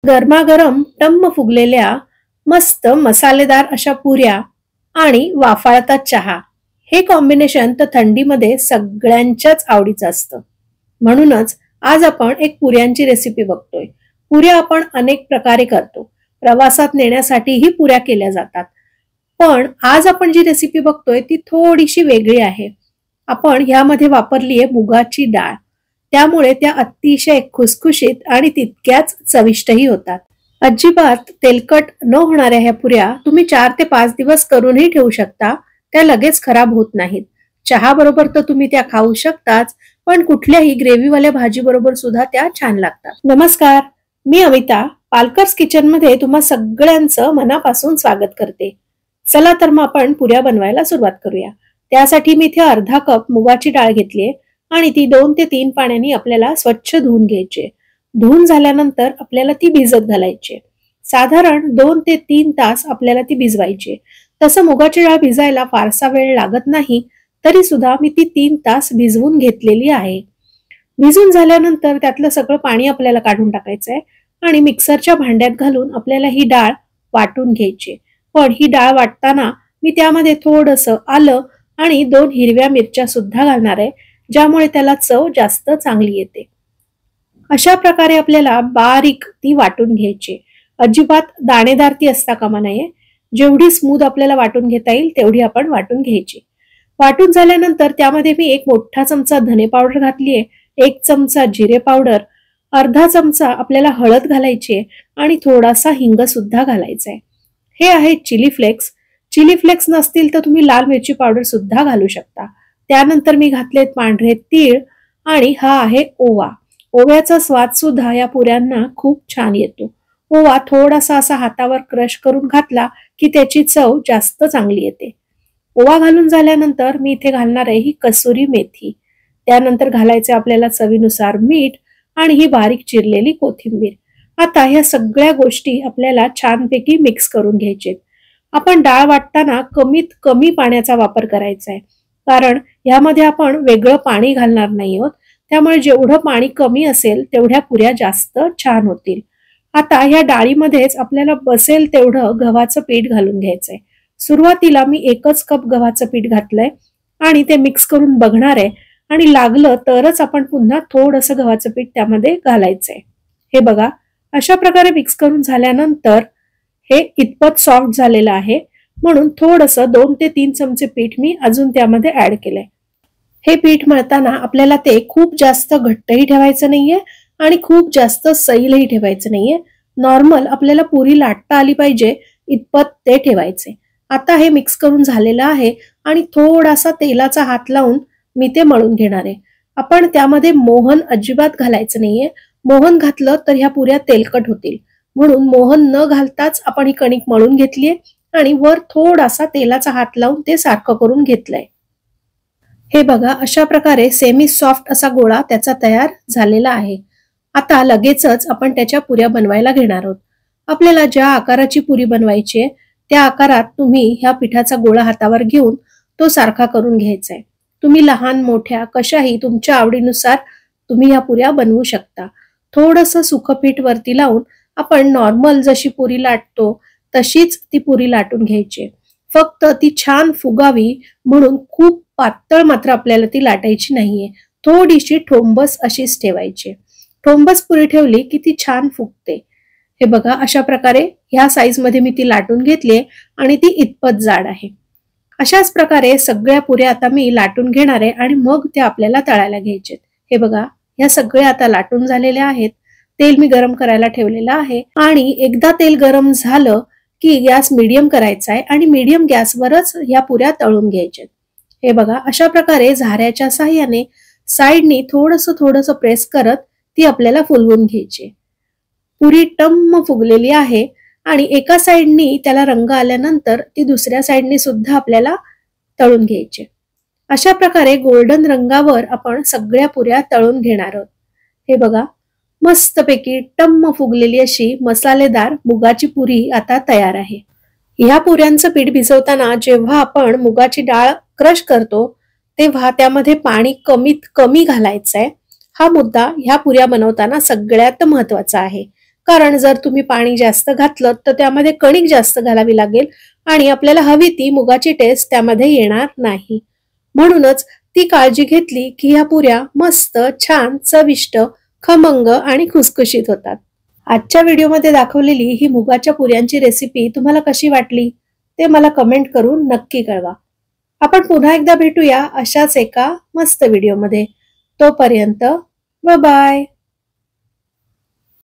गरमागरम टम्म फुगलेल्या मस्त मसालेदार अशा पुऱ्या आणि वाफाळता चहा हे कॉम्बिनेशन तर थंडीमध्ये सगळ्यांच्याच आवडीचं असतं. म्हणूनच आज आपण एक पुऱ्यांची रेसिपी बघतोय. पुऱ्या आपण अनेक प्रकारे करतो. प्रवासात नेण्यासाठीही पुऱ्या केल्या जातात. पण आज आपण जी रेसिपी बघतोय ती थोडीशी वेगळी आहे. आपण ह्यामध्ये वापरली आहे मुगाची डाळ. त्यामुळे त्या अतिशय खुसखुशीत आणि तितक्याच चविष्टही होतात. अजिबात तेलकट न होणाऱ्या ह्या पुऱ्या तुम्ही 4 ते 5 दिवस करूनही ठेवू शकता. त्या लगेच खराब होत नाहीत. चहा बरोबर तर तुम्ही त्या खाऊ शकताच, पण कुठल्याही ग्रेव्हीवाल्या भाजी बरोबर सुद्धा त्या छान लागतात. नमस्कार, मी अमिता पालकर्स किचन मध्ये तुम्हा सगळ्यांचं मनापासून स्वागत करते. चला तर मग आपण पुऱ्या बनवायला सुरुवात करूया. त्यासाठी मी इथे अर्धा कप मुगाची डाळ घेतलीये आणि ती 2 ते 3 पाण्याने आपल्याला स्वच्छ धुवून घ्यायची. धुवून झाल्यानंतर आपल्याला ती भिजत घालायची. साधारण 2 ते 3 तास आपल्याला ती भिजवायची. तसं मुगाची डाळ भिजायला फारसा वेळ लागत नाही, तरी सुद्धा मी ती 3 तास भिजवून घेतलेली आहे. भिजून झाल्यानंतर त्यातलं सगळं पाणी आपल्याला काढून टाकायचंय आणि मिक्सरच्या भांड्यात घालून आपल्याला ही डाळ वाटून घ्यायची. पण ही डाळ वाटताना मी त्यामध्ये थोडंसं आलं आणि 2 हिरव्या मिरच्या सुद्धा घालणार आहे, ज्यामुळे त्याला चव जास्त चांगली येते. अशा प्रकारे आपल्याला बारीक ती वाटून घ्यायची. अजिबात दाणेदार ती असता कामा नये. जेवढी स्मूथ आपल्याला वाटून घेता येईल तेवढी आपण वाटून घ्यायची. वाटून झाल्यानंतर त्यामध्ये मी 1 मोठा चमचा धने पावडर घातलीये, 1 चमचा जिरे पावडर, अर्धा चमचा आपल्याला हळद घालायची आहे आणि थोडासा हिंग सुद्धा घालायचा आहे. हे आहे चिली फ्लेक्स. चिली फ्लेक्स नसतील तर तुम्ही लाल मिरची पावडर सुद्धा घालू शकता. त्यानंतर मी घातलेत पांढरे तीळ आणि हा आहे ओवा. ओव्याचा स्वाद सुद्धा या पुऱ्यांना खूप छान येतो. ओवा थोडासा असा हातावर क्रश करून घातला की त्याची चव जास्त चांगली येते. ओवा घालून झाल्यानंतर मी इथे घालणार आहे ही कसुरी मेथी. त्यानंतर घालायचे आपल्याला चवीनुसार मीठ आणि ही बारीक चिरलेली कोथिंबीर. आता ह्या सगळ्या गोष्टी आपल्याला छानपैकी मिक्स करून घ्यायचे. आपण डाळ वाटताना कमीत कमी पाण्याचा वापर करायचा आहे, कारण यामध्ये आपण वेगळं पाणी घालणार नाही आहोत. त्यामुळे जेवढं पाणी कमी असेल तेवढ्या पुऱ्या जास्त छान होतील. आता या डाळीमध्येच आपल्याला बसेल तेवढं गव्हाचं पीठ घालून घ्यायचंय. सुरुवातीला मी 1च कप गव्हाचं पीठ घातलंय आणि ते मिक्स करून बघणार आहे आणि लागलं तरच आपण पुन्हा थोडंसं गव्हाचं पीठ त्यामध्ये घालायचंय. हे बघा, अशा प्रकारे मिक्स करून झाल्यानंतर हे इतपत सॉफ्ट झालेलं आहे, म्हणून थोडंसं 2 ते 3 चमचे पीठ मी अजून त्यामध्ये ऍड केलंय. हे पीठ मळताना आपल्याला ते खूप जास्त घट्टही ठेवायचं नाहीये आणि खूप जास्त सैलही ठेवायचं नाहीये. नॉर्मल आपल्याला पुरी लाटता आली पाहिजे इतपत ते ठेवायचे. आता हे मिक्स करून झालेलं आहे आणि थोडासा तेलाचा हात लावून मी ते मळून घेणार आहे. आपण त्यामध्ये मोहन अजिबात घालायचं नाहीये. मोहन घातलं तर ह्या पुऱ्या तेलकट होतील, म्हणून मोहन न घालताच आपण ही कणिक मळून घेतलीये आणि वर थोडासा तेलाचा हात लावून ते सारखं करून घेतलंय. हे बघा, अशा प्रकारे सेमी सॉफ्ट असा गोळा त्याचा तयार झालेला आहे. आता लगेचच आपण त्याच्या पुऱ्या बनवायला घेणार आहोत. आपल्याला ज्या आकाराची पुरी बनवायची आहे त्या आकारात तुम्ही ह्या पिठाचा गोळा हातावर घेऊन तो सारखा करून घ्यायचा आहे. तुम्ही लहान मोठ्या कशाही तुमच्या आवडीनुसार तुम्ही ह्या पुऱ्या बनवू शकता. थोडंसं सुकं पीठ वरती लावून आपण नॉर्मल जशी पुरी लाटतो तशीच ती पुरी लाटून घ्यायची. फक्त ती छान फुगावी म्हणून खूप पातळ मात्र आपल्याला ती लाटायची नाहीये. थोडीशी ठोंबस अशीच ठेवायची. ठोंबस पुरी ठेवली की ती छान फुगते. हे बघा, अशा प्रकारे ह्या साईज मध्ये मी ती लाटून घेतलीये आणि ती इतपत जाड आहे. अशाच प्रकारे सगळ्या पुऱ्या आता मी लाटून घेणार आहे आणि मग त्या आपल्याला तळायला घ्यायचे. हे बघा, ह्या सगळ्या आता लाटून झालेल्या आहेत. तेल मी गरम करायला ठेवलेलं आहे आणि एकदा तेल गरम झालं की गॅस मीडियम करायचा आहे आणि मीडियम गॅसवरच ह्या पुऱ्या तळून घ्यायच्या. हे बघा, अशा प्रकारे झाऱ्याच्या साह्याने साईडनी थोडंसं प्रेस करत ती आपल्याला फुलवून घ्यायची. पुरी टम्म फुगलेली आहे आणि एका साईडनी त्याला रंग आल्यानंतर ती दुसऱ्या साईडनी सुद्धा आपल्याला तळून घ्यायची. अशा प्रकारे गोल्डन रंगावर आपण सगळ्या पुऱ्या तळून घेणार आहोत. हे बघा, मस्तपैकी टम्म फुगलेली अशी मसालेदार मुगाची पुरी आता तयार आहे. ह्या पुऱ्यांचं पीठ भिजवताना जेव्हा आपण मुगाची डाळ क्रश करतो तेव्हा त्यामध्ये पाणी कमीत कमी घालायचंय. हा मुद्दा ह्या पुऱ्या बनवताना सगळ्यात महत्वाचा आहे, कारण जर तुम्ही पाणी जास्त घातलं तर त्यामध्ये कणिक जास्त घालावी लागेल आणि आपल्याला हवी ती मुगाची टेस्ट त्यामध्ये येणार नाही. म्हणूनच ती काळजी घेतली की ह्या पुऱ्या मस्त, छान, चविष्ट, खमंग आणि खुसखुशीत होतात. आजच्या व्हिडिओमध्ये दाखवलेली ही मुगाच्या पुऱ्यांची रेसिपी तुम्हाला कशी वाटली ते मला कमेंट करून नक्की कळवा. आपण पुन्हा एकदा भेटूया अशाच एका मस्त व्हिडिओमध्ये. तोपर्यंत बाय बाय.